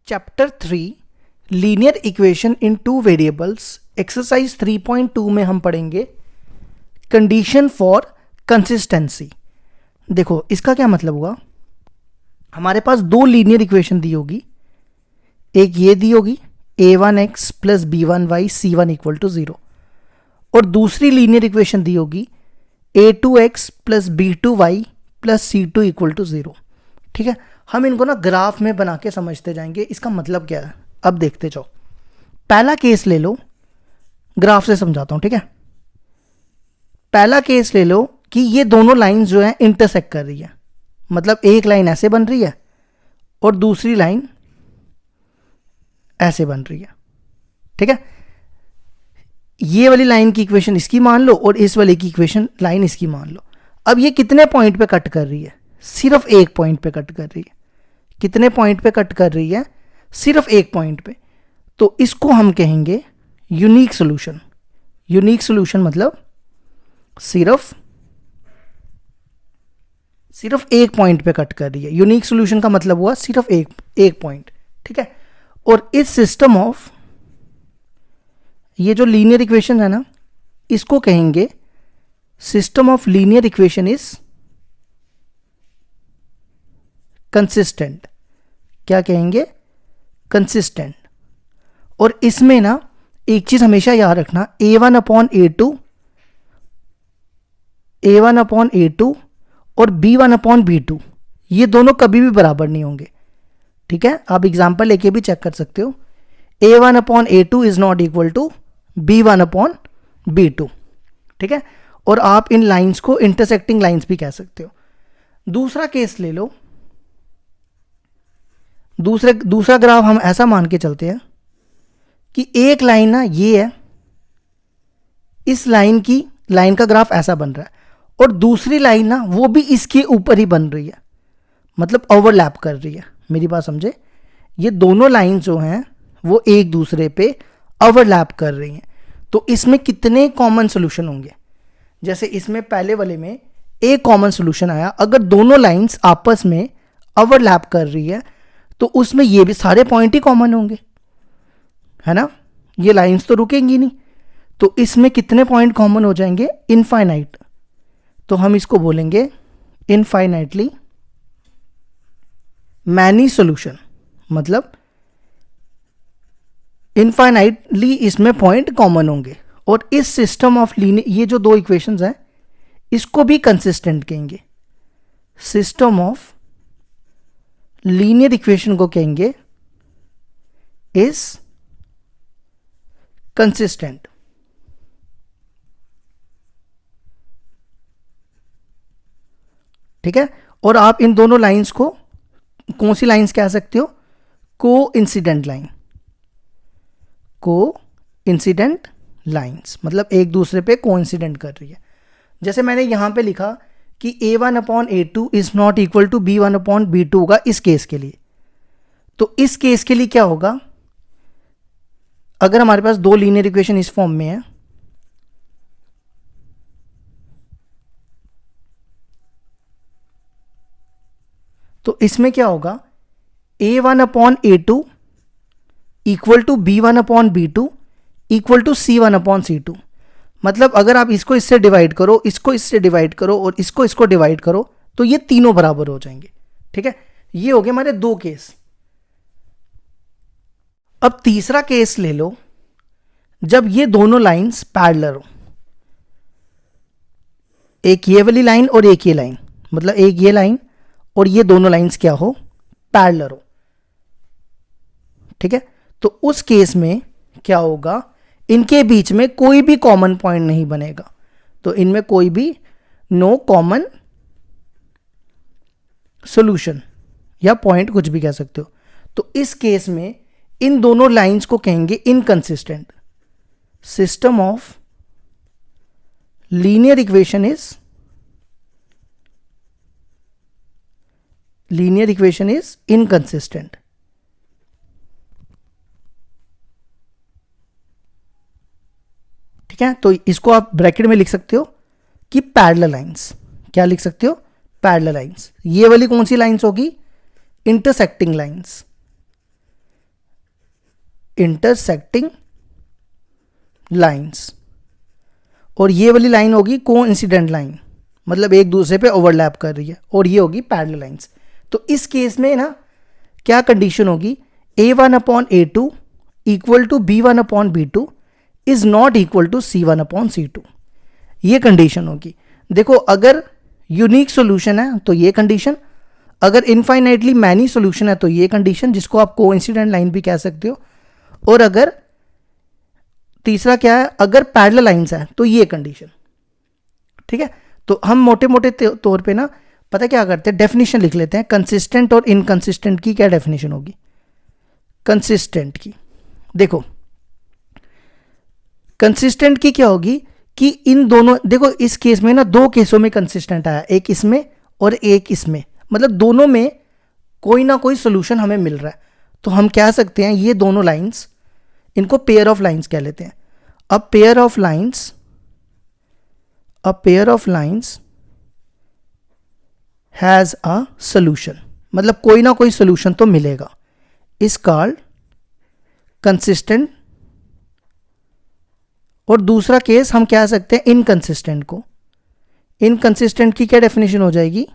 Chapter 3 linear equation in two variables exercise 3.2 में हम पढ़ेंगे कंडीशन फॉर कंसिस्टेंसी। देखो इसका क्या मतलब हुआ, हमारे पास दो लीनियर इक्वेशन दी होगी, एक ये दी होगी a1x plus b1y c1 equal to 0 और दूसरी लीनियर इक्वेशन दी होगी a2x plus b2y plus c2 equal to 0। ठीक है, हम इनको ना ग्राफ में बना के समझते जाएंगे। इसका मतलब क्या है अब देखते जाओ। पहला केस ले लो, ग्राफ से समझाता हूं। ठीक है, पहला केस ले लो कि ये दोनों लाइंस जो है इंटरसेक्ट कर रही है, मतलब एक लाइन ऐसे बन रही है और दूसरी लाइन ऐसे बन रही है। ठीक है, ये वाली लाइन की इक्वेशन इसकी मान लो और इस वाली की इक्वेशन लाइन इसकी मान लो। अब ये कितने पॉइंट पे कट कर रही है? सिर्फ एक पॉइंट पे कट कर रही है। कितने पॉइंट पे कट कर रही है? सिर्फ एक पॉइंट पे। तो इसको हम कहेंगे यूनिक सॉल्यूशन। यूनिक सॉल्यूशन मतलब सिर्फ एक पॉइंट पे कट कर रही है। यूनिक सॉल्यूशन का मतलब हुआ सिर्फ एक पॉइंट। ठीक है, और इस सिस्टम ऑफ ये जो लीनियर इक्वेशन है ना, इसको कहेंगे system of linear equation is consistent. क्या कहेंगे? कंसिस्टेंट। और इसमें ना एक चीज हमेशा याद रखना, a1 अपॉन a2 और b1 अपॉन b2 ये दोनों कभी भी बराबर नहीं होंगे। ठीक है, आप एग्जांपल लेके भी चेक कर सकते हो। a1 upon a2 is not equal to b1 upon b2। ठीक है, और आप इन लाइंस को इंटरसेक्टिंग लाइंस भी कह सकते हो। दूसरा केस ले लो। दूसरा ग्राफ हम ऐसा मान के चलते हैं कि एक लाइन ना ये है, इस लाइन का ग्राफ ऐसा बन रहा है और दूसरी लाइन ना वो भी इसके ऊपर ही बन रही है, मतलब ओवरलैप कर रही है। मेरी बात समझे, ये दोनों लाइन जो हैं वो एक दूसरे पे ओवरलैप कर रही हैं। तो इसमें कितने कॉमन सोल्यूशन होंगे? जैसे इसमें पहले वाले में एक कॉमन सोल्यूशन आया, अगर दोनों लाइंस आपस में ओवरलैप कर रही है तो उसमें ये भी सारे पॉइंट ही कॉमन होंगे, है ना। ये लाइंस तो रुकेंगी नहीं, तो इसमें कितने पॉइंट कॉमन हो जाएंगे? इनफाइनाइट। तो हम इसको बोलेंगे इनफाइनाइटली मैनी सॉल्यूशन, मतलब इनफाइनाइटली इसमें पॉइंट कॉमन होंगे। और इस सिस्टम ऑफ लीनियर, ये जो दो इक्वेशंस हैं इसको भी कंसिस्टेंट कहेंगे। सिस्टम ऑफ लीनियर इक्वेशन को कहेंगे इज कंसिस्टेंट। ठीक है, और आप इन दोनों लाइंस को कौन सी लाइंस कह सकते हो? Coincident line. कोइंसिडेंट लाइंस मतलब एक दूसरे पे कोइंसिडेंट कर रही है। जैसे मैंने यहां पे लिखा कि a1 upon a2 is not equal to b1 upon b2 होगा इस केस के लिए। तो इस केस के लिए क्या होगा? अगर हमारे पास दो लीनियर इक्वेशन इस फॉर्म में है, तो इसमें क्या होगा? a1 upon a2 equal to b1 upon b2 equal to c1 upon c2। मतलब अगर आप इसको इससे डिवाइड करो, इसको इससे डिवाइड करो और इसको डिवाइड करो तो ये तीनों बराबर हो जाएंगे। ठीक है, ये हो गए हमारे दो केस। अब तीसरा केस ले लो, जब ये दोनों लाइंस पैरेलल हो, एक ये वाली लाइन और एक ये लाइन, मतलब एक ये लाइन और ये दोनों लाइंस क्या हो? पैरेलल हो। ठीक है, तो उस केस में क्या होगा? इनके बीच में कोई भी कॉमन पॉइंट नहीं बनेगा। तो इनमें कोई भी नो कॉमन सॉल्यूशन या पॉइंट, कुछ भी कह सकते हो। तो इस केस में इन दोनों लाइंस को कहेंगे inconsistent. System of linear equation is inconsistent. ठीक है, तो इसको आप ब्रैकेट में लिख सकते हो कि पैरेलल लाइंस। क्या लिख सकते हो? Parallel lines. ये वाली कौन सी लाइंस होगी? Intersecting lines. इंटरसेक्टिंग लाइंस, और ये वाली लाइन होगी कोइंसिडेंट लाइन, मतलब एक दूसरे पे ओवरलैप कर रही है, और ये होगी पैरेलल लाइंस। तो इस केस में ना क्या कंडीशन होगी, A1/A2 equal to B1/B2 is not equal to C1/C2, ये कंडीशन होगी। देखो अगर यूनिक सोल्यूशन है तो ये कंडीशन, अगर इनफाइनाइटली मैनी सोल्यूशन है तो ये कंडीशन, जिसको आप कोइंसिडेंट लाइन भी कह सकते हो, और अगर तीसरा क्या है, अगर पैरेलल लाइंस है तो ये कंडीशन। ठीक है, तो हम मोटे मोटे तौर पे ना पता क्या करते हैं, डेफिनेशन लिख लेते हैं। कंसिस्टेंट और इनकंसिस्टेंट की क्या डेफिनेशन होगी, कंसिस्टेंट की देखो, कंसिस्टेंट की क्या होगी कि इन दोनों, देखो इस केस में ना दो केसों में कंसिस्टेंट आया, एक इसमें और एक इसमें, मतलब दोनों में कोई ना कोई सोल्यूशन हमें मिल रहा है। तो हम कह सकते हैं ये दोनों लाइंस, इनको पेयर ऑफ लाइंस कह लेते हैं। अब pair of lines has a solution, मतलब कोई ना कोई सोल्यूशन तो मिलेगा, इज कॉल्ड कंसिस्टेंट। और दूसरा केस हम कह सकते हैं इनकंसिस्टेंट को। इनकंसिस्टेंट की क्या डेफिनेशन हो जाएगी,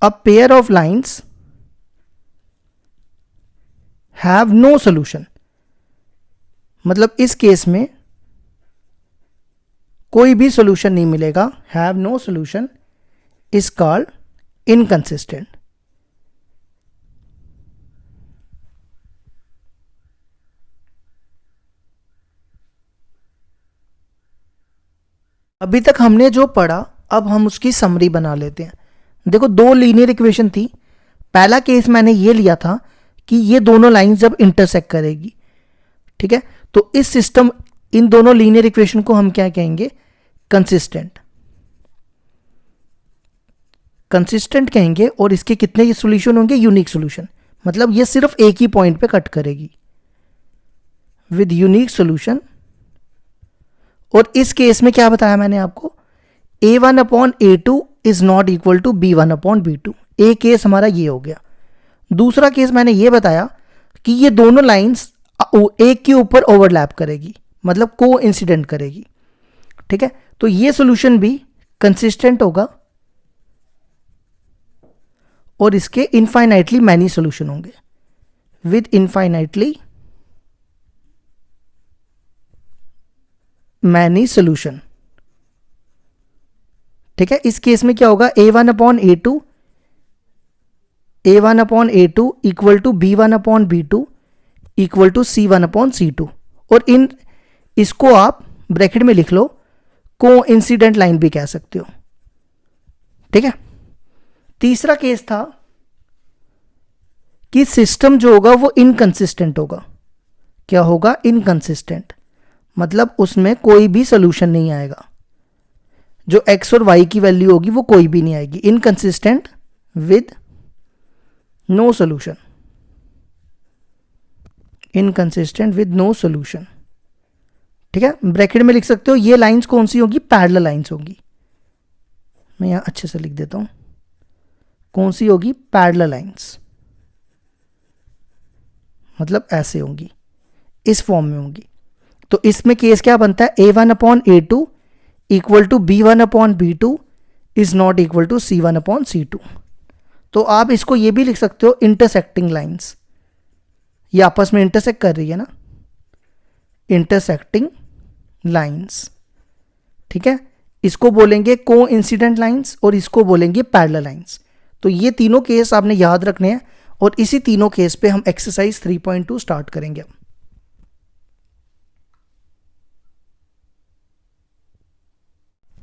a pair of lines have no solution, मतलब इस केस में कोई भी सोल्यूशन नहीं मिलेगा, have no solution is called inconsistent. अभी तक हमने जो पढ़ा अब हम उसकी समरी बना लेते हैं। देखो दो लीनियर इक्वेशन थी, पहला केस मैंने ये लिया था कि ये दोनों लाइंस जब इंटरसेक्ट करेगी, ठीक है, तो इस सिस्टम, इन दोनों लीनियर इक्वेशन को हम क्या कहेंगे, कंसिस्टेंट कहेंगे। और इसके कितने सॉल्यूशन होंगे, यूनिक सॉल्यूशन, मतलब ये सिर्फ एक ही पॉइंट पे कट करेगी विद यूनिक सॉल्यूशन। और इस केस में क्या बताया मैंने आपको, A1/A2 is not equal to B1/B2, एक केस हमारा ये हो गया। दूसरा केस मैंने ये बताया कि ये दोनों लाइंस एक के ऊपर ओवरलैप करेगी, मतलब को इंसिडेंट करेगी। ठीक है, तो ये सॉल्यूशन भी कंसिस्टेंट होगा और इसके इनफाइनाइटली मैनी सॉल्यूशन होंगे विद इनफाइनाइटली मैनी सॉल्यूशन। ठीक है, इस केस में क्या होगा, A1/A2 equal to B1/B2 equal to C1/C2, और इन इसको आप ब्रैकेट में लिख लो, कोइंसिडेंट लाइन भी कह सकते हो। ठीक है, तीसरा केस था कि सिस्टम जो होगा वो इनकंसिस्टेंट होगा। क्या होगा, इनकंसिस्टेंट, मतलब उसमें कोई भी सोल्यूशन नहीं आएगा, जो x और y की वैल्यू होगी वो कोई भी नहीं आएगी। Inconsistent with no solution, inconsistent with no solution. ठीक है, ब्रैकेट में लिख सकते हो, ये लाइंस कौन सी होगी, पैरेलल लाइंस होगी। मैं यहां अच्छे से लिख देता हूं, कौन सी होगी, पैरेलल लाइंस, मतलब ऐसे होंगी, इस फॉर्म में होंगी। तो इसमें केस क्या बनता है, A1/A2 equal to B1/B2 is not equal to C1/C2। तो आप इसको ये भी लिख सकते हो, इंटरसेक्टिंग लाइंस, ये आपस में इंटरसेक्ट कर रही है ना, इंटरसेक्टिंग लाइंस। ठीक है, इसको बोलेंगे कोइंसिडेंट लाइंस और इसको बोलेंगे पैरेलल लाइंस। तो ये तीनों केस आपने याद रखने हैं, और इसी तीनों केस पे हम एक्सरसाइज 3.2 स्टार्ट करेंगे।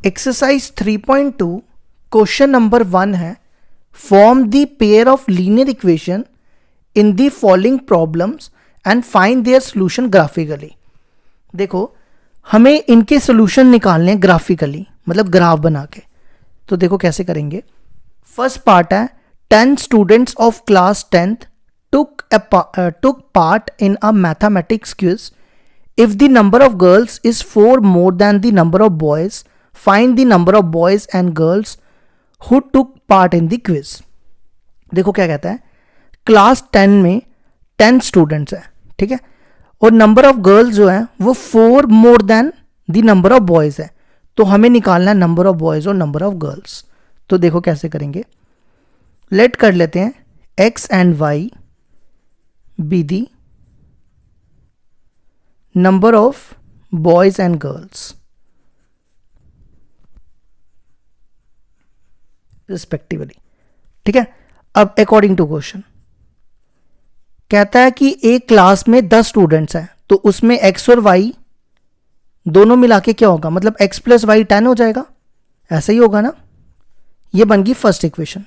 एक्सरसाइज 3.2 क्वेश्चन नंबर 1 है, form the pair of linear equation in the following problems and find their solution graphically. देखो हमें इनके सॉल्यूशन निकालने ग्राफिकली, मतलब ग्राफ बना के। तो देखो कैसे करेंगे। फर्स्ट पार्ट है, 10 students of class 10th took part in a mathematics quiz. If the number of girls is 4 more than the number of boys, find the number of boys and girls who took part in the quiz. देखो क्या कहता है, class 10 में 10 students हैं, ठीक है, और number of girls जो है वो 4 more than the number of boys है, तो हमें निकालना है नंबर ऑफ बॉयज और नंबर ऑफ गर्ल्स। तो देखो कैसे करेंगे, लेट कर लेते हैं x and y be the number of boys and girls respectively, ठीक है। अब अकॉर्डिंग टू क्वेश्चन कहता है कि एक क्लास में 10 स्टूडेंट्स हैं, तो उसमें x और y दोनों मिला के क्या होगा, मतलब x प्लस वाई 10 हो जाएगा, ऐसा ही होगा ना। ये बन गई फर्स्ट इक्वेशन,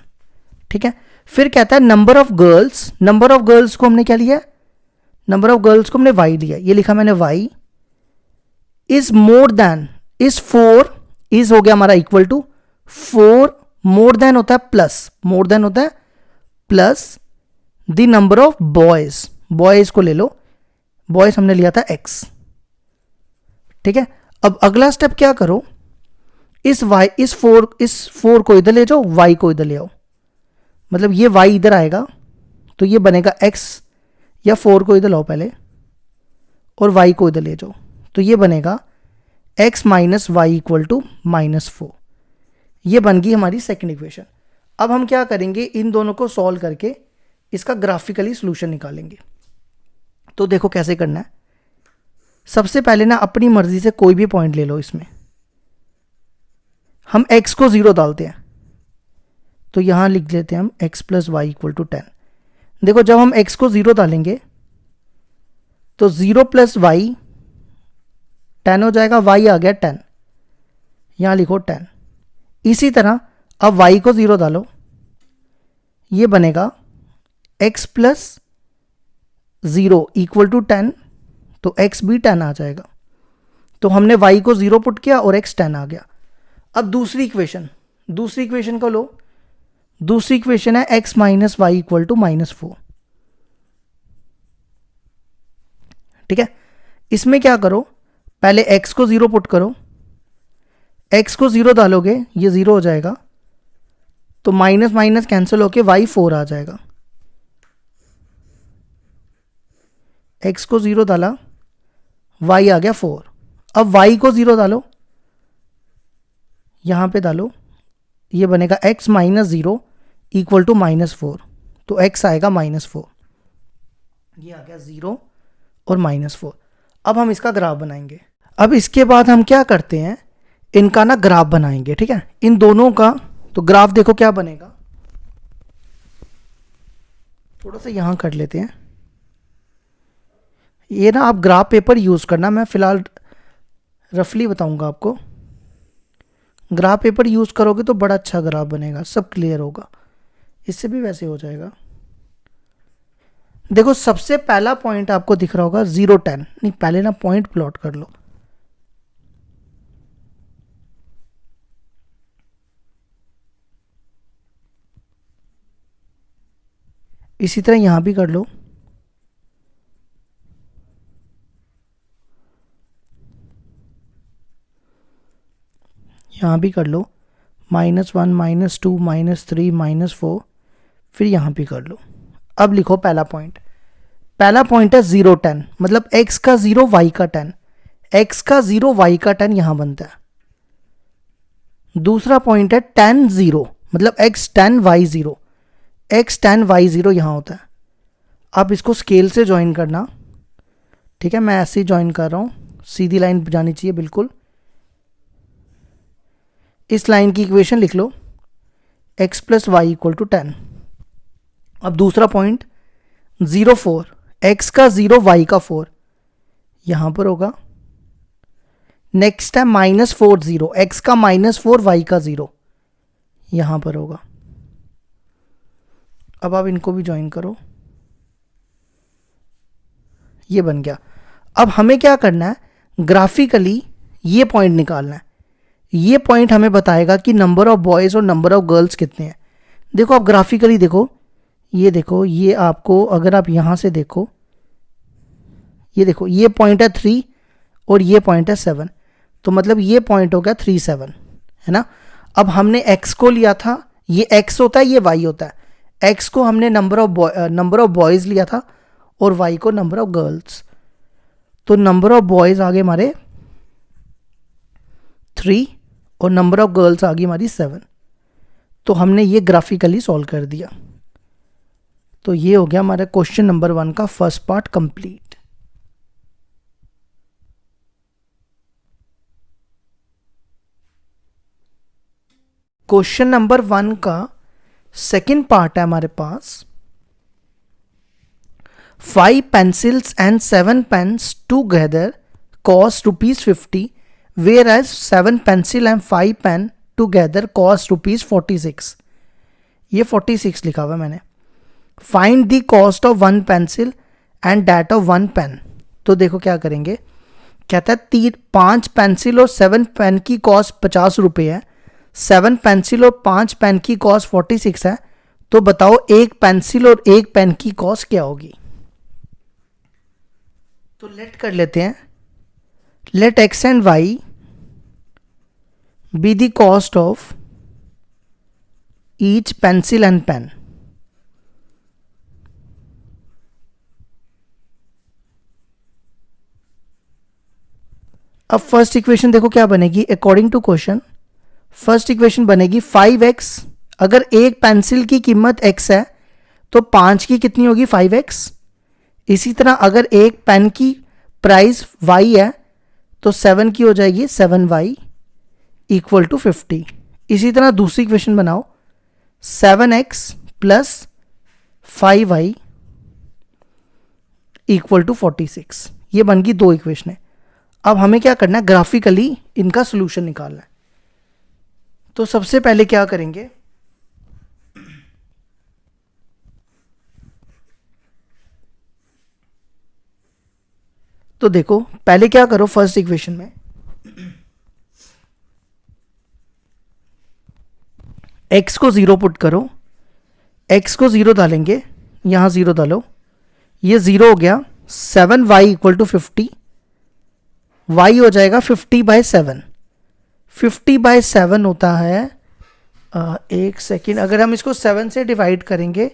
ठीक है। फिर कहता है number of girls, number of girls को हमने क्या लिया, नंबर ऑफ गर्ल्स को हमने y लिया, ये लिखा मैंने y is more than, is 4 is हो गया हमारा इक्वल टू 4, मोर देन होता है प्लस, मोर देन होता है plus the number of boys, boys को ले लो, बॉयज हमने लिया था x, ठीक है। अब अगला स्टेप क्या करो, इस इस 4 को इधर ले जाओ, y को इधर ले आओ, मतलब ये y इधर आएगा तो ये बनेगा x, या 4 को इधर लाओ पहले और y को इधर ले जाओ, तो ये बनेगा x minus y equal to -4। ये बन गई हमारी सेकेंड इक्वेशन। अब हम क्या करेंगे, इन दोनों को सॉल्व करके इसका ग्राफिकली सॉल्यूशन निकालेंगे। तो देखो कैसे करना है, सबसे पहले ना अपनी मर्जी से कोई भी पॉइंट ले लो, इसमें हम x को 0 डालते हैं, तो यहां लिख लेते हैं हम x plus y equal to 10। देखो जब हम x को 0 डालेंगे तो 0 प्लस वाई 10 हो जाएगा, y आ गया 10, यहां लिखो 10। इसी तरह अब y को 0 डालो, ये बनेगा x प्लस 0 इक्वल टू 10, तो x भी 10 आ जाएगा। तो हमने y को 0 पुट किया और x 10 आ गया। अब दूसरी इक्वेशन को लो, दूसरी इक्वेशन है x minus y equal to -4, ठीक है। इसमें क्या करो, पहले x को 0 पुट करो, x को 0 डालोगे ये 0 हो जाएगा, तो माइनस माइनस कैंसिल होके y 4 आ जाएगा। x को 0 डाला, y आ गया 4। अब y को 0 डालो, यहां पे डालो, ये बनेगा x माइनस 0 इक्वल टू -4, तो x आएगा -4, ये आ गया 0 और -4। अब हम इसका ग्राफ बनाएंगे। अब इसके बाद हम क्या करते हैं, इनका ना ग्राफ बनाएंगे, ठीक है, इन दोनों का। तो ग्राफ देखो क्या बनेगा, थोड़ा सा यहां कर लेते हैं। ये ना आप ग्राफ पेपर यूज करना, मैं फिलहाल रफली बताऊंगा आपको। ग्राफ पेपर यूज करोगे तो बड़ा अच्छा ग्राफ बनेगा, सब क्लियर होगा। इससे भी वैसे हो जाएगा। देखो सबसे पहला पॉइंट आपको दिख रहा होगा 0 10, नहीं पहले ना पॉइंट प्लॉट कर लो। इसी तरह यहां भी कर लो, यहां भी कर लो, -1 -2 -3 -4, फिर यहां भी कर लो। अब लिखो पहला पॉइंट है 0 10, मतलब x का 0 y का 10, x का 0 y का 10 यहां बनता है। दूसरा पॉइंट है 10 0, मतलब x 10 y 0, x 10 y 0 यहां होता है। आप इसको स्केल से ज्वाइन करना, ठीक है, मैं ऐसे ही ज्वाइन कर रहा हूं, सीधी लाइन जानी चाहिए बिल्कुल। इस लाइन की इक्वेशन लिख लो, x plus y equal to 10। अब दूसरा पॉइंट 0 4, x का 0 y का 4 यहां पर होगा। नेक्स्ट है -4 0, x का -4 y का 0 यहां पर होगा। अब आप इनको भी ज्वाइन करो, ये बन गया। अब हमें क्या करना है, ग्राफिकली ये पॉइंट निकालना है। ये पॉइंट हमें बताएगा कि नंबर ऑफ बॉयज और नंबर ऑफ गर्ल्स कितने हैं। देखो आप ग्राफिकली देखो, ये आपको अगर आप यहां से देखो, ये देखो ये पॉइंट है 3 और ये पॉइंट है 7, तो मतलब ये पॉइंट हो गया 3 7, है ना। अब हमने x को लिया था, ये x होता है, ये y होता है। x को हमने नंबर ऑफ बॉयज़ लिया था और y को नंबर ऑफ गर्ल्स। तो नंबर ऑफ बॉयज़ आ गए हमारे 3 और नंबर ऑफ गर्ल्स आ गई हमारी 7। तो हमने ये ग्राफिकली सॉल्व कर दिया। तो ये हो गया हमारा क्वेश्चन नंबर 1 का first part complete. Question number 1 का सेकंड पार्ट है हमारे पास। 5 pencils and 7 pens together cost ₹50, whereas 7 pencil and 5 pen together cost ₹46। ये 46 लिखा हुआ है मैंने। Find the cost of 1 pencil and that of 1 pen। तो देखो क्या करेंगे, कहता है 5 पेंसिल और 7 पेन की कॉस्ट ₹50 है, 7 पेंसिल और 5 पेन की कॉस्ट 46 है। तो बताओ एक पेंसिल और एक पेन की कॉस्ट क्या होगी। तो लेट कर लेते हैं, let x and y be the cost of each pencil and pen. अब फर्स्ट इक्वेशन देखो क्या बनेगी, according to question first equation बनेगी 5x। अगर एक पेंसिल की कीमत x है तो 5 की कितनी होगी 5x। इसी तरह अगर एक पेन की प्राइस y है तो 7 की हो जाएगी 7y इक्वल टू 50। इसी तरह दूसरी इक्वेशन बनाओ 7x plus 5y equal to 46। ये बन गई 2 इक्वेशन है। अब हमें क्या करना है, ग्राफिकली इनका सोल्यूशन निकालना है। तो सबसे पहले क्या करेंगे, तो देखो पहले क्या करो, फर्स्ट इक्वेशन में x को 0 पुट करो, x को 0 डालेंगे, यहां 0 डालो, ये 0 हो गया। 7y इक्वल टू 50, y हो जाएगा 50/7। 50/7 होता है, एक सेकेंड, अगर हम इसको 7 से डिवाइड करेंगे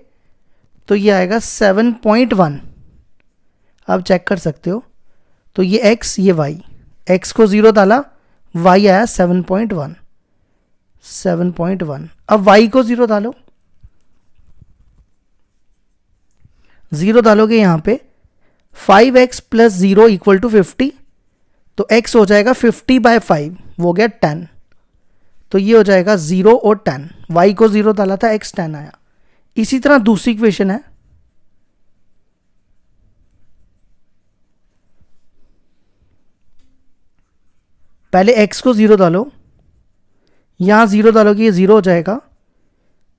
तो ये आएगा 7.1। आप चेक कर सकते हो। तो ये x ये y, x को 0 डाला, y आया 7.1। अब y को 0 डालो, 0 डालोगे यहां पे 5x प्लस 0 इक्वल टू 50। तो x हो जाएगा 50/5, वो हो गया 10। तो ये हो जाएगा 0 और 10। y को 0 डाला था, x 10 आया। इसी तरह दूसरी इक्वेशन है, पहले x को 0 डालो, यहां 0 डालोगे ये 0 हो जाएगा,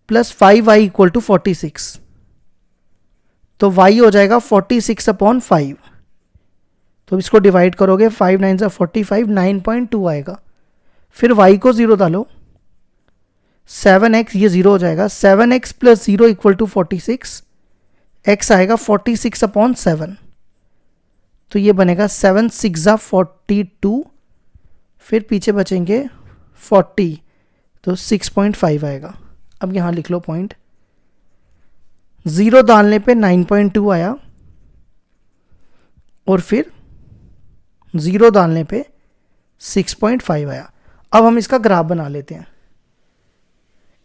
प्लस 5y इक्वल टू 46। तो y हो जाएगा 46/5। तो इसको डिवाइड करोगे 5 9 से 45, 9.2 आएगा। फिर y को 0 डालो, 7x, ये 0 हो जाएगा, 7x plus 0 equal to 46, x आएगा 46/7। तो ये बनेगा 7 6 42, फिर पीछे बचेंगे 40, तो 6.5 आएगा। अब यहाँ लिख लो पॉइंट, 0 डालने पे 9.2 आया और फिर 0 डालने पे 6.5 आया। अब हम इसका ग्राफ बना लेते हैं।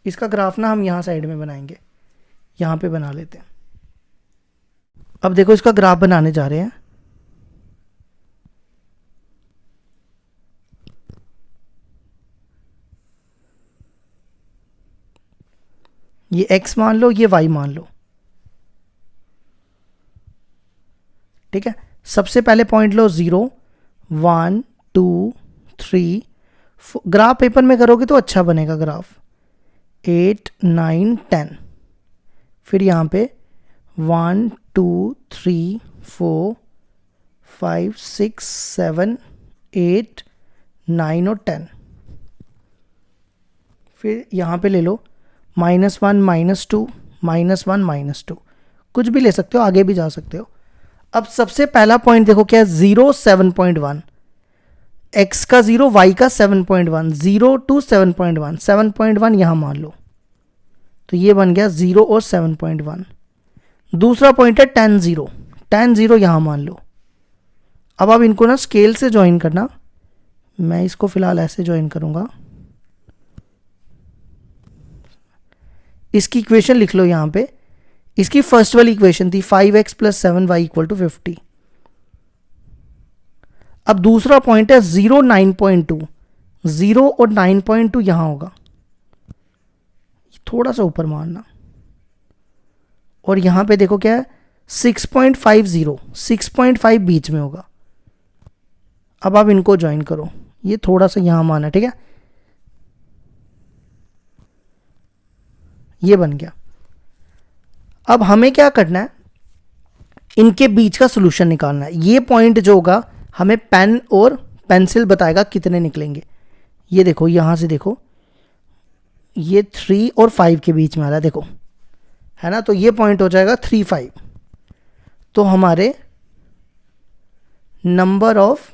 इसका ग्राफ ना हम यहाँ साइड में बनाएंगे, यहाँ पे बना लेते हैं। अब देखो इसका ग्राफ बनाने जा रहे हैं। ये x मान लो, ये y मान लो, ठीक है। सबसे पहले पॉइंट लो 0 1 2 3। ग्राफ पेपर में करोगे तो अच्छा बनेगा ग्राफ। 8 9 10, फिर यहाँ पे 1 2 3 4 5 6 7 8 9 और 10। फिर यहाँ पे ले लो -1 -2 -1 -2, कुछ भी ले सकते हो, आगे भी जा सकते हो। अब सबसे पहला पॉइंट देखो क्या है, 0 7.1, x का 0 y का 7.1, 0 to 7.1, 7.1 यहाँ मान लो, तो ये बन गया 0 और 7.1। दूसरा पॉइंट है tan 0, tan 0 यहाँ मान लो। अब आप इनको ना स्केल से ज्वाइन करना, मैं इसको फिलहाल ऐसे ज्वाइन करूँगा। इसकी इक्वेशन लिख लो यहाँ पे। इसकी फर्स्ट वाली इक्वेशन थी 5x + 7y = 50। अब दूसरा पॉइंट है 0, 9.2। 0 और 9.2 यहां होगा, थोड़ा सा ऊपर मारना। और यहां पे देखो क्या है 6.50, 6.5 बीच में होगा। अब आप इनको ज्वाइन करो, ये थोड़ा सा यहां मारना, ठीक है। ये बन गया। अब हमें क्या करना है, इनके बीच का सोल्यूशन निकालना है। ये पॉइंट जो होगा हमें पेन और पेंसिल बताएगा कितने निकलेंगे। ये देखो यहां से देखो, ये 3 और 5 के बीच में आ रहा है, देखो है ना। तो ये पॉइंट हो जाएगा 3, 5। तो हमारे नंबर ऑफ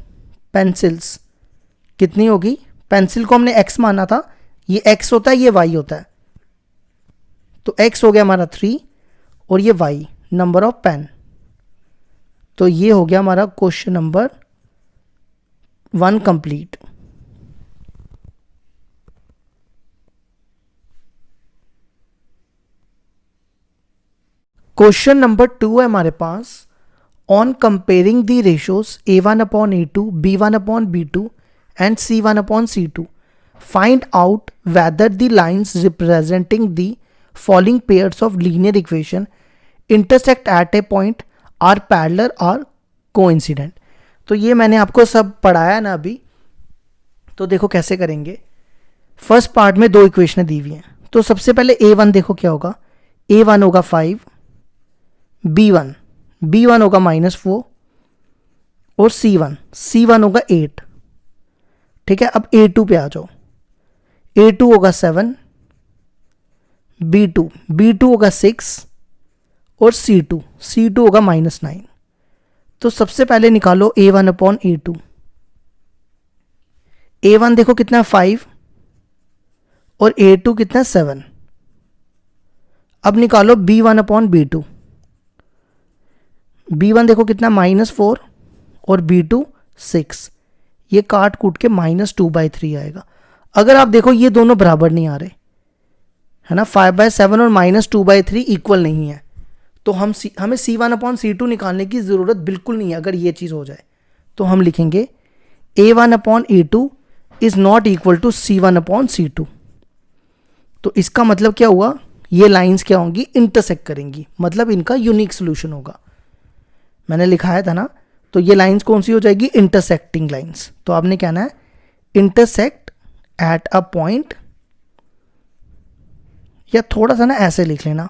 पेंसिल्स कितनी होगी, पेंसिल को हमने x माना था, ये x होता है, ये y होता है। तो x हो गया हमारा 3 और ये y नंबर ऑफ पेन। तो ये हो गया हमारा question number 1 complete. Question number 2 है हमारे पास। On comparing the ratios A1/A2, B1/B2 and C1/C2, find out whether the lines representing the following pairs of linear equation intersect at a point, are parallel or coincident। तो ये मैंने आपको सब पढ़ाया ना अभी। तो देखो कैसे करेंगे। फर्स्ट पार्ट में 2 इक्वेशनें दी हुई हैं। तो सबसे पहले A1 देखो क्या होगा, A1 होगा 5, B1 होगा -4 और C1 होगा 8। ठीक है। अब A2 पे आ जाओ, A2 होगा 7, B2 होगा 6 और C2 होगा -9। तो सबसे पहले निकालो A1/A2। A1 देखो कितना 5 और A2 कितना 7। अब निकालो B1/B2। B1 देखो कितना -4 और B2 6। ये काट कूट के -2/3 आएगा। अगर आप देखो ये दोनों बराबर नहीं आ रहे है ना, 5/7 और -2/3 इक्वल नहीं है, तो हमें C1/C2 निकालने की ज़रूरत बिल्कुल नहीं है। अगर ये चीज़ हो जाए तो हम लिखेंगे A1/A2 is not equal to C1/C2। तो इसका मतलब क्या हुआ, ये लाइंस क्या होंगी, इंटरसेक्ट करेंगी, मतलब इनका यूनिक सोल्यूशन होगा। मैंने लिखाया था ना। तो ये लाइंस कौन सी हो जाएगी, इंटरसेक्टिंग लाइंस। तो आपने कहना है इंटरसेक्ट एट अ पॉइंट, या थोड़ा सा ना ऐसे लिख लेना,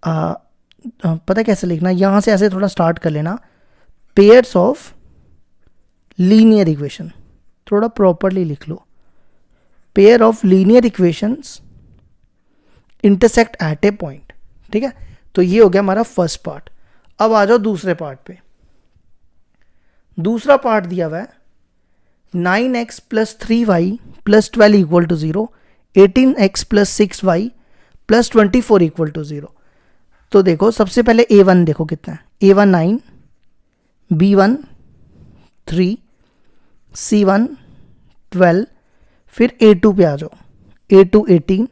पता है कैसे लिखना, यहां से ऐसे थोड़ा स्टार्ट कर लेना, पेयर्स ऑफ लीनियर इक्वेशन, थोड़ा प्रॉपरली लिख लो, pair of linear equations intersect at a point. ठीक है। तो ये हो गया हमारा फर्स्ट पार्ट। अब आ जाओ दूसरे पार्ट पे। दूसरा पार्ट दिया हुआ है 9x + 3y + 12 = 0, 18x + 6y + 24 = 0। तो देखो सबसे पहले A1 देखो कितना है, A1 9, B1 3, C1 12। फिर A2 पे आ जाओ, A2 18,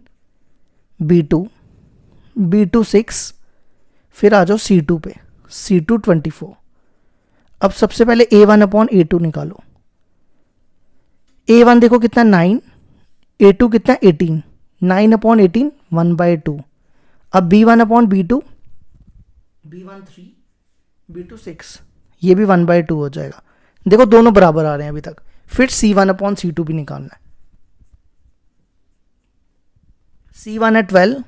B2 6। फिर आ जाओ C2 पे, C2 24। अब सबसे पहले A1/A2 निकालो। A1 देखो कितना 9, A2 कितना 18, 9/18 1/2। अब B1/B2, B1 3, B2 6, ये भी 1/2 हो जाएगा। देखो दोनों बराबर आ रहे हैं अभी तक। फिर C1/C2 भी निकालना है। C1 है 12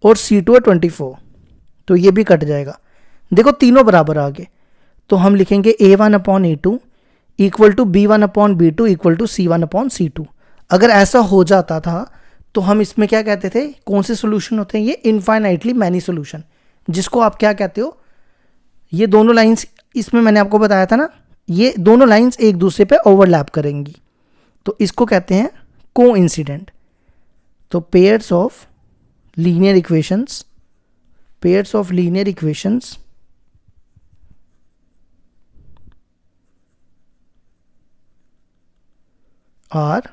और C2 है 24, तो ये भी कट जाएगा। देखो तीनों बराबर आ गए। तो हम लिखेंगे A1/A2 equal to B1/B2 equal to C1/C2। अगर ऐसा हो जाता था तो हम इसमें क्या कहते थे, कौन से सोल्यूशन होते हैं ये, इनफाइनाइटली मैनी सोल्यूशन, जिसको आप क्या कहते हो, ये दोनों लाइंस, इसमें मैंने आपको बताया था ना, ये दोनों लाइंस एक दूसरे पे ओवरलैप करेंगी, तो इसको कहते हैं कोइंसिडेंट। तो pairs of linear equations, pairs of linear equations are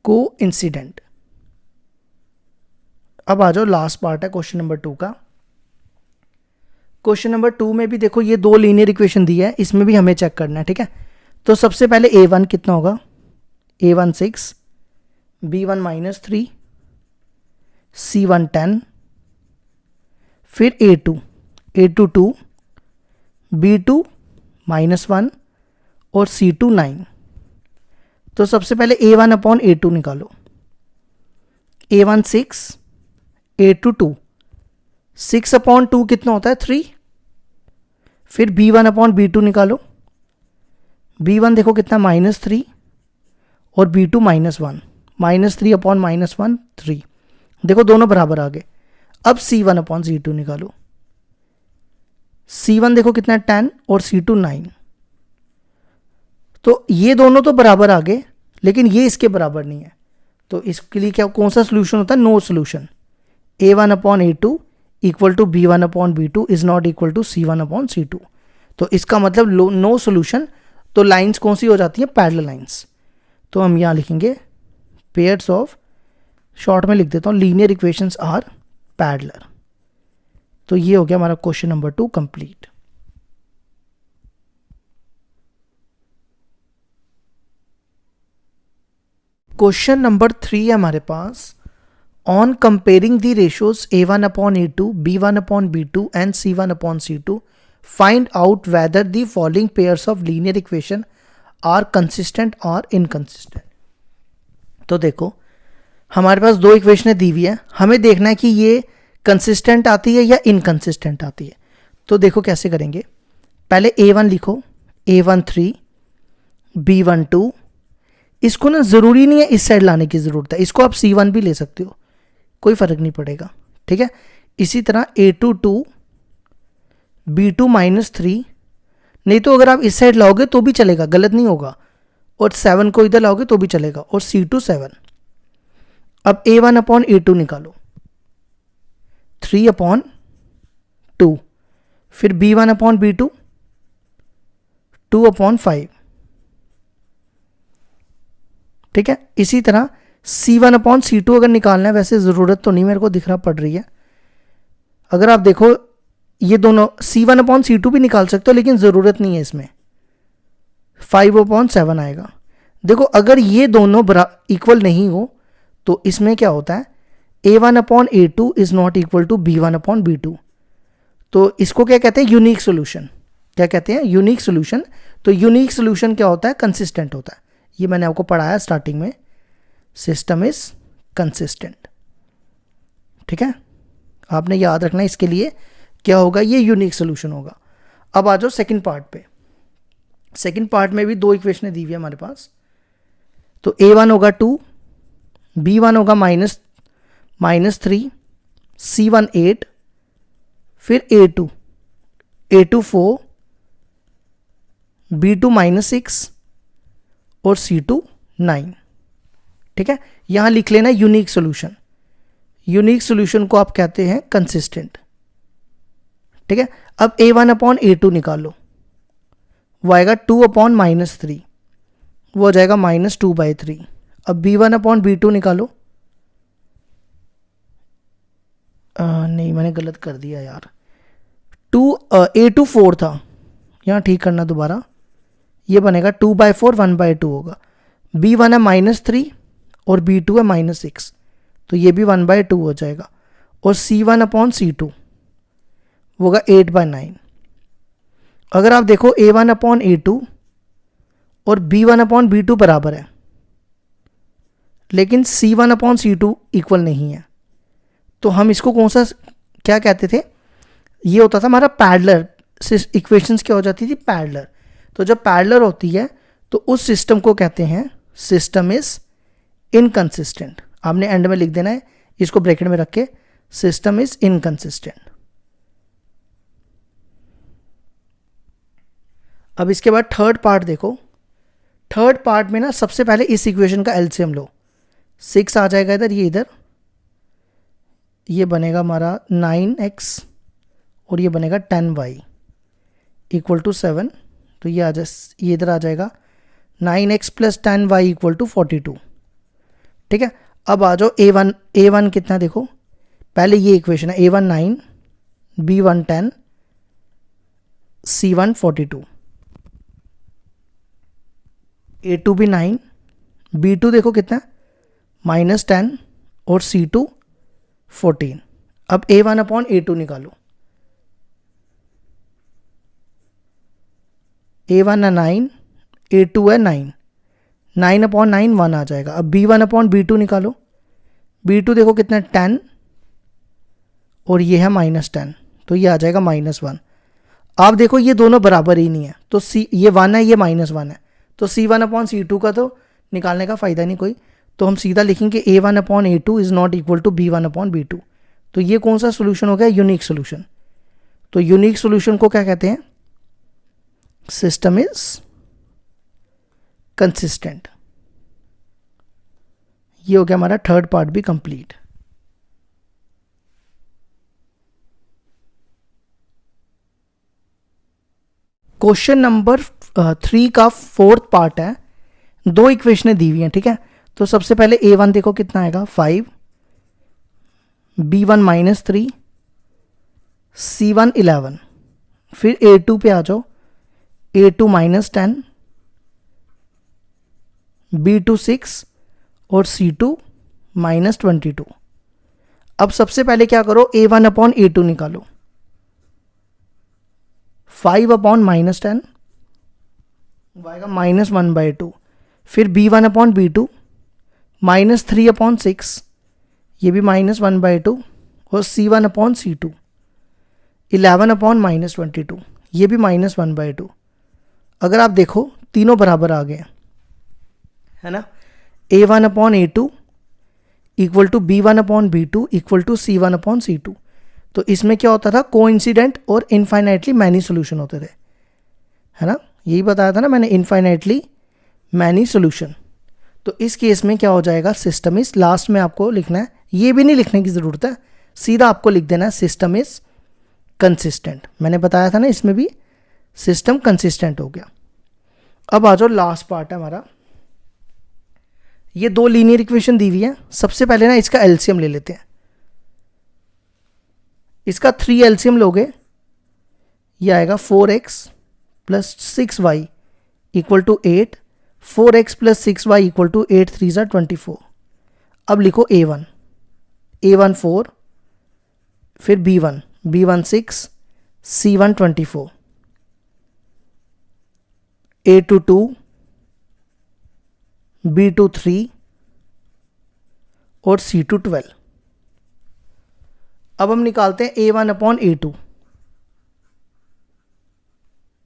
coincident. अब आ जाओ लास्ट पार्ट है क्वेश्चन नंबर 2 का। क्वेश्चन नंबर 2 में भी देखो ये दो लीनियर इक्वेशन दी है, इसमें भी हमें चेक करना है, ठीक है। तो सबसे पहले a1 कितना होगा, a1 6, b1 -3, c1 10, फिर a2 2, b2 -1 और c2 9। तो सबसे पहले a1 अपॉन a2 निकालो। a1 6, a2 2, 6 अपॉन 2 कितना होता है 3। फिर b1 अपॉन b2 निकालो। b1 देखो कितना -3 और b2 -1, -3 अपॉन -1 3। देखो दोनों बराबर आ गए। अब c1 अपॉन c2 निकालो। c1 देखो कितना 10 और c2 9। तो ये दोनों तो बराबर आ गए, लेकिन ये इसके बराबर नहीं है। तो इसके लिए क्या कौन सा सोल्यूशन होता है, no solution. a1 upon a2 equal to b1 upon b2 is not equal to c1 upon c2। तो इसका मतलब नो सोल्यूशन। तो लाइंस कौन सी हो जाती हैं, पैरेलल लाइंस। तो हम यहां लिखेंगे पेयर्स ऑफ, शॉर्ट में लिख देता हूं, लीनियर इक्वेशंस आर पैरेलल। तो ये हो गया हमारा question number 2 complete. Question number 3 है हमारे पास, on comparing the ratios a1 upon a2, b1 upon b2 and c1 upon c2 find out whether the following pairs of linear equation are consistent और inconsistent. तो देखो हमारे पास दो इक्वेशनें दी हुई है, हमें देखना है कि ये कंसिस्टेंट आती है या इनकंसिस्टेंट आती है। तो देखो कैसे करेंगे, पहले a1 लिखो, a1 3, b1 2। इसको ना ज़रूरी नहीं है इस साइड लाने की ज़रूरत है, इसको आप c1 भी ले सकते हो, कोई फ़र्क नहीं पड़ेगा, ठीक है। इसी तरह a2 2, b2 -3, नहीं तो अगर आप इस साइड लाओगे तो भी चलेगा, गलत नहीं होगा। और 7 को इधर लाओगे तो भी चलेगा। और c2 7। अब a1 अपॉन a2 निकालो, 3 अपॉन 2, फिर b1 अपॉन b2 2 अपॉन 5, ठीक है। इसी तरह c1 अपॉन c2 अगर निकालना है, वैसे ज़रूरत तो नहीं मेरे को दिख रहा पड़ रही है। अगर आप देखो ये दोनों c1 अपॉन c2 भी निकाल सकते हो, लेकिन ज़रूरत नहीं है इसमें, 5 अपॉन 7 आएगा। देखो अगर ये दोनों इक्वल नहीं हो तो इसमें क्या होता है, a1 upon a2 is not equal to b1 upon b2। तो इसको क्या कहते हैं, यूनिक सोल्यूशन। क्या कहते हैं, यूनिक सोल्यूशन। तो यूनिक सोल्यूशन क्या होता है, कंसिस्टेंट होता है। ये मैंने आपको पढ़ाया स्टार्टिंग में, सिस्टम इज कंसिस्टेंट, ठीक है। आपने याद रखना इसके लिए क्या होगा, ये यूनिक सोल्यूशन होगा। अब आ जाओ सेकंड पार्ट पे। सेकंड पार्ट में भी दो इक्वेशनें दी हुई है हमारे पास। तो a1 होगा 2, b1 होगा -3, c1 8, फिर a2 4, b2 -6 और c2 9, ठीक है। यहां लिख लेना यूनिक सोल्यूशन। यूनिक सोल्यूशन को आप कहते हैं कंसिस्टेंट, ठीक है। अब a1 अपॉन a2 निकालो, वो आएगा 2 अपॉन -3, वो हो जाएगा -2/3। अब b1 अपॉन b2 निकालो, नहीं मैंने गलत कर दिया यार, a2 4 था, यहाँ ठीक करना दोबारा, ये बनेगा 2/4 1/2 होगा। b1 है -3 और b2 है -6, तो ये भी 1/2 हो जाएगा। और c1 अपॉन c2 होगा 8/9। अगर आप देखो a1 अपॉन a2 और b1 अपॉन b2 बराबर है, लेकिन c1 अपॉन c2 इक्वल नहीं है, तो हम इसको कौन सा क्या कहते थे, ये होता था हमारा पैरेलल। इक्वेशंस क्या हो जाती थी, पैरेलल। तो जब पैरेलल होती है तो उस सिस्टम को कहते हैं सिस्टम इज इनकंसिस्टेंट। आपने एंड में लिख देना है इसको ब्रैकेट में रख के, सिस्टम इज इनकंसिस्टेंट। अब इसके बाद थर्ड पार्ट देखो। थर्ड पार्ट में ना सबसे पहले इस इक्वेशन का एलसीएम लो, 6 आ जाएगा इधर, ये इधर, ये बनेगा हमारा 9x और ये बनेगा 10y इक्वल टू 7। तो ये ये इधर आ जाएगा 9x plus 10y equal to 42। ठीक है, अब आ जाओ a1 कितना देखो, पहले ये इक्वेशन है a1 9, b1 10, c1 42, a2 भी 9, b2 देखो कितना -10 और c2 14। अब a1 अपॉन a2 निकालो, a1 है 9, a2 है 9, 9 अपॉन 9 1 आ जाएगा। अब b1 अपॉन b2 निकालो, b2 देखो कितना 10 और ये है -10, तो ये आ जाएगा -1। आप देखो ये दोनों बराबर ही नहीं है, तो ये 1 है ये -1 है, तो c1 अपॉन c2 का तो निकालने का फ़ायदा नहीं कोई, तो हम सीधा लिखेंगे a1 upon a2 is not equal to b1 upon b2। तो ये कौन सा सोल्यूशन हो गया, यूनिक सोल्यूशन। तो यूनिक सोल्यूशन को क्या कहते हैं, सिस्टम इज कंसिस्टेंट। ये हो गया हमारा थर्ड पार्ट भी कंप्लीट। क्वेश्चन नंबर 3 का फोर्थ पार्ट है, दो इक्वेशनें दी हुई हैं। ठीक है, तो सबसे पहले a1 देखो कितना आएगा 5, b1 -3, c1 11, फिर a2 पे आ जाओ, a2 -10, b2 6 और c2 -22। अब सबसे पहले क्या करो, a1 अपॉन a2 निकालो, 5 अपॉन -10 आएगा -1/2, फिर b1 अपॉन b2 -3 अपॉन 6, ये भी -1/2, और c1 अपॉन c2 11 अपॉन -22, ये भी -1/2। अगर आप देखो तीनों बराबर आ गए है ना, a1 upon a2 equal to b1 upon b2 equal to c1 upon c2। तो इसमें क्या होता था, कोइंसिडेंट और इनफाइनाइटली मैनी सोल्यूशन होते थे, है ना, यही बताया था ना मैंने, इनफाइनाइटली मैनी सोल्यूशन। तो इस केस में क्या हो जाएगा, सिस्टम इज, लास्ट में आपको लिखना है, ये भी नहीं लिखने की ज़रूरत है, सीधा आपको लिख देना है सिस्टम इज कंसिस्टेंट। मैंने बताया था ना इसमें भी सिस्टम कंसिस्टेंट हो गया। अब आ जाओ लास्ट पार्ट है हमारा, ये दो लीनियर इक्वेशन दी हुई है। सबसे पहले ना इसका एलसीएम ले लेते हैं, इसका 3 एलसीएम लोगे, ये आएगा 4x plus 6y equal to 8, 4x plus 6y equal to 8 3 ज़ा 24। अब लिखो a1 4, फिर b1 6, c1 24, a2 2, b2 3 और c2 12। अब हम निकालते हैं a1 अपॉन a2,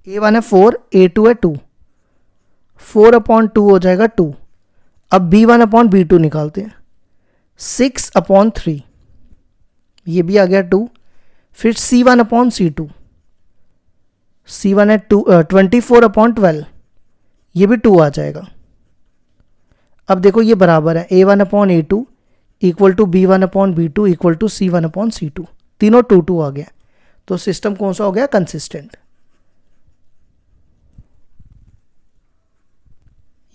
a1 है 4, a2 है 2, 4 अपॉन 2 हो जाएगा 2। अब b1 अपॉन b2 निकालते हैं, 6 अपॉन 3, ये भी आ गया 2, फिर c1 अपॉन c2, c1 है 24 अपॉन 12, ये भी 2 आ जाएगा। अब देखो ये बराबर है a1 upon a2 equal to b1 upon b2 equal to c1 upon c2, तीनों 2 आ गया। तो सिस्टम कौन सा हो गया, कंसिस्टेंट।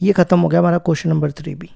ये खत्म हो गया हमारा क्वेश्चन नंबर 3 भी।